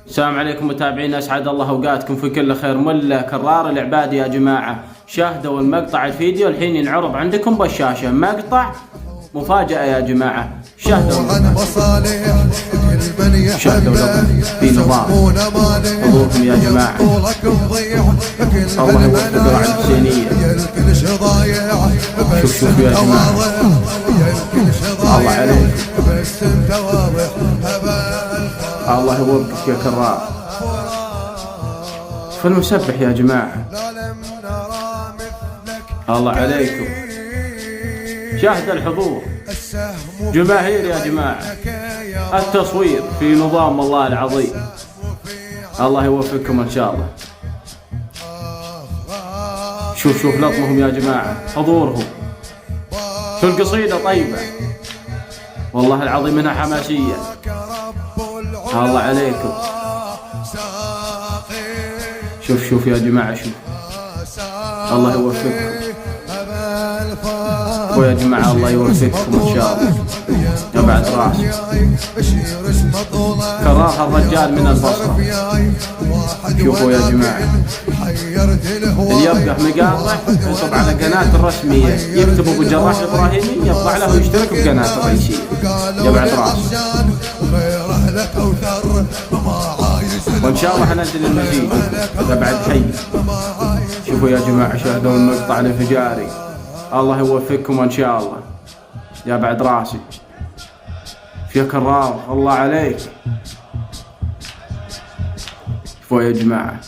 السلام عليكم متابعينا، اسعد الله اوقاتكم في كل خير. ملا كرار العبادي يا جماعه، شاهدوا المقطع الفيديو الحين ينعرض عندكم بالشاشه، مقطع مفاجاه يا جماعه. شاهدوا في نظام حضوركم يا جماعه. الله يوفق الرعاة الحسينيه. شوف يا جماعه، الله عليك، الله يوفقك يا كرار. فالمسبح يا جماعة، الله عليكم. شاهد الحضور جماهير يا جماعة، التصوير في نظام الله العظيم. الله يوفقكم إن شاء الله. شوف لطمهم يا جماعة، حضورهم في القصيدة طيبة والله العظيم، منها حماسية. الله عليكم. شوف يا جماعة، شوف، الله يوفقكم ويا جماعة، الله يوفقكم إن شاء الله. يا بعد راس كرار الرجال من البصرة. شوفوا يا جماعة، اللي يبقى مقاطع ينصب على قناة الرسمية، يكتب ابو جراح ابراهيمي يطلع له ويشترك بقناة الرئيسية. يا بعد راس، وان شاء الله حننزل المزيد. يا بعد حي. شوفوا يا جماعة، شاهدوا المقطع الانفجاري. الله يوفقكم ان شاء الله. يا بعد راسي يا كرار، الله عليك. شوفوا يا جماعة.